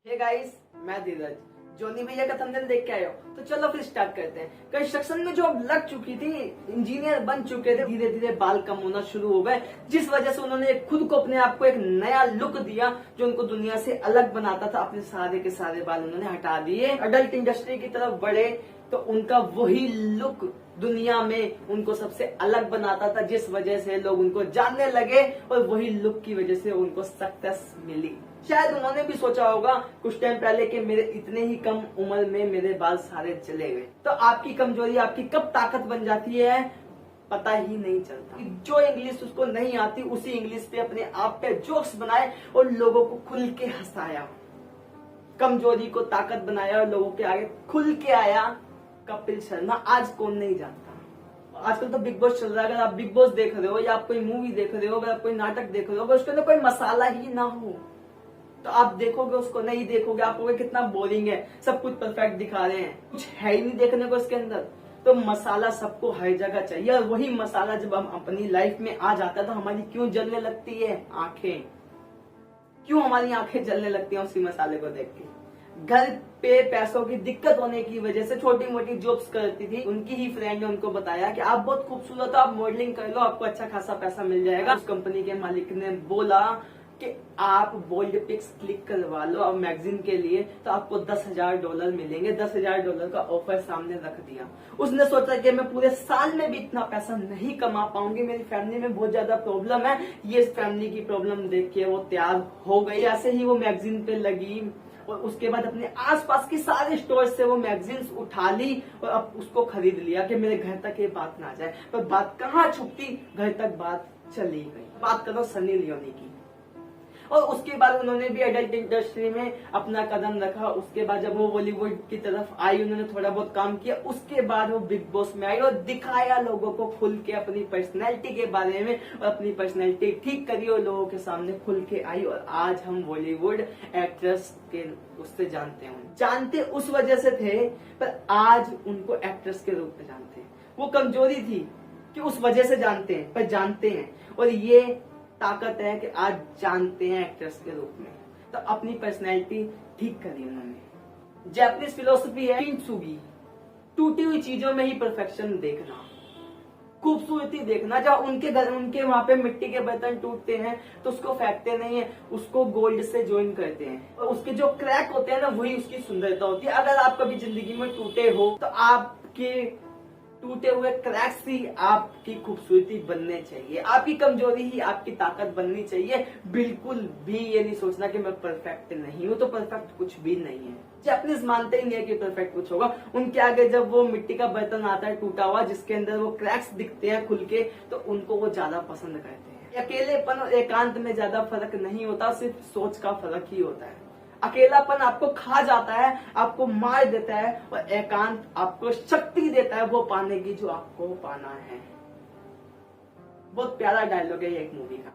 Hey guys, मैं धीरज। जोनी भैया का थंबनेल देख के आए हो तो चलो फिर स्टार्ट करते हैं। कंस्ट्रक्शन में जॉब लग चुकी थी, इंजीनियर बन चुके थे, धीरे धीरे बाल कम होना शुरू हो गए, जिस वजह से उन्होंने खुद को अपने आप को एक नया लुक दिया जो उनको दुनिया से अलग बनाता था। अपने सारे के सारे बाल उन्होंने हटा दिए, अडल्ट इंडस्ट्री की तरफ बढ़े तो उनका वही लुक दुनिया में उनको सबसे अलग बनाता था, जिस वजह से लोग उनको जानने लगे और वही लुक की वजह से उनको सक्सेस मिली। शायद उन्होंने भी सोचा होगा कुछ टाइम पहले कि मेरे इतने ही कम उम्र में मेरे बाल सारे चले गए। तो आपकी कमजोरी आपकी कब ताकत बन जाती है पता ही नहीं चलता। जो इंग्लिश उसको नहीं आती उसी इंग्लिश पे अपने आप पे जोक्स बनाए और लोगों को खुल के हंसाया, कमजोरी को ताकत बनाया और लोगों के आगे खुल के आया। कपिल शर्मा आज कौन नहीं जानता। आजकल तो बिग बॉस चल रहा है। अगर आप बिग बॉस देख रहे हो या आप कोई मूवी देख रहे हो, अगर आप कोई नाटक देख रहे हो, अगर उसके अंदर कोई मसाला ही ना हो तो आप देखोगे उसको, नहीं देखोगे। आप कहोगे कितना बोरिंग है, सब कुछ परफेक्ट दिखा रहे हैं, कुछ है ही नहीं देखने को इसके अंदर। तो मसाला सबको हर जगह चाहिए और वही मसाला जब हम अपनी लाइफ में आ जाता है तो हमारी क्यों जलने लगती है आंखें, क्यों हमारी आंखें जलने लगती हैं उसी मसाले को देख के। घर पे पैसों की दिक्कत होने की वजह से छोटी मोटी जॉब्स करती थी, उनकी ही फ्रेंड ने उनको बताया कि आप बहुत खूबसूरत हो, आप मॉडलिंग कर लो, आपको अच्छा खासा पैसा मिल जाएगा। उस कंपनी के मालिक ने बोला कि आप बोल्ड पिक्स क्लिक करवा लो और मैगजीन के लिए तो आपको $10,000 मिलेंगे। $10,000 का ऑफर सामने रख दिया। उसने सोचा कि मैं पूरे साल में भी इतना पैसा नहीं कमा पाऊंगी, मेरी फैमिली में बहुत ज्यादा प्रॉब्लम है। ये फैमिली की प्रॉब्लम देख के वो तैयार हो गई। ऐसे ही वो मैगजीन पे लगी और उसके बाद अपने आसपास की सारे स्टोर से वो मैगजीन्स उठा ली और अब उसको खरीद लिया कि मेरे घर तक ये बात ना जाए। पर बात कहाँ छुपती, घर तक बात चली गई। बात करो सनी लियोनी की। और उसके बाद उन्होंने भी एडल्ट इंडस्ट्री में अपना कदम रखा। उसके बाद जब वो बॉलीवुड की तरफ आई, उन्होंने थोड़ा बहुत काम किया। उसके बाद वो बिग बॉस में आई और दिखाया लोगों को खुल के अपनी पर्सनैलिटी के बारे में और अपनी पर्सनैलिटी ठीक करी और लोगों के सामने खुल के आई। और आज हम बॉलीवुड एक्ट्रेस के उससे जानते उस वजह से थे, पर आज उनको एक्ट्रेस के रूप में जानते हैं। वो कमजोरी थी कि उस वजह से जानते हैं, पर जानते हैं। और ये ताकत है कि आज जानते हैं एक्ट्रेस के रूप में। तो अपनी पर्सनैलिटी ठीक करी उन्होंने। जापानीज फिलोसफी है किंटसुगी, टूटी हुई चीजों में ही परफेक्शन देखना, खूबसूरती देखना। जब उनके वहां पे मिट्टी के बर्तन टूटते हैं तो उसको फेंकते नहीं है, उसको गोल्ड से ज्वाइन करते हैं और उसके जो क्रैक होते हैं ना वही उसकी सुंदरता होती है। अगर आप कभी जिंदगी में टूटे हो तो आपके टूटे हुए क्रैक्स ही आपकी खूबसूरती बनने चाहिए, आपकी कमजोरी ही आपकी ताकत बननी चाहिए। बिल्कुल भी ये नहीं सोचना कि मैं परफेक्ट नहीं हूं, तो परफेक्ट कुछ भी नहीं है। जापानीज मानते ही नहीं है कि परफेक्ट कुछ होगा। उनके आगे जब वो मिट्टी का बर्तन आता है टूटा हुआ, जिसके अंदर वो क्रैक्स दिखते हैं खुल के, तो उनको वो ज्यादा पसंद करते हैं। अकेलेपन और एकांत में ज्यादा फर्क नहीं होता, सिर्फ सोच का फर्क ही होता है। अकेलापन आपको खा जाता है, आपको मार देता है, और एकांत आपको शक्ति देता है वो पाने की जो आपको पाना है। बहुत प्यारा डायलॉग है ये एक मूवी का।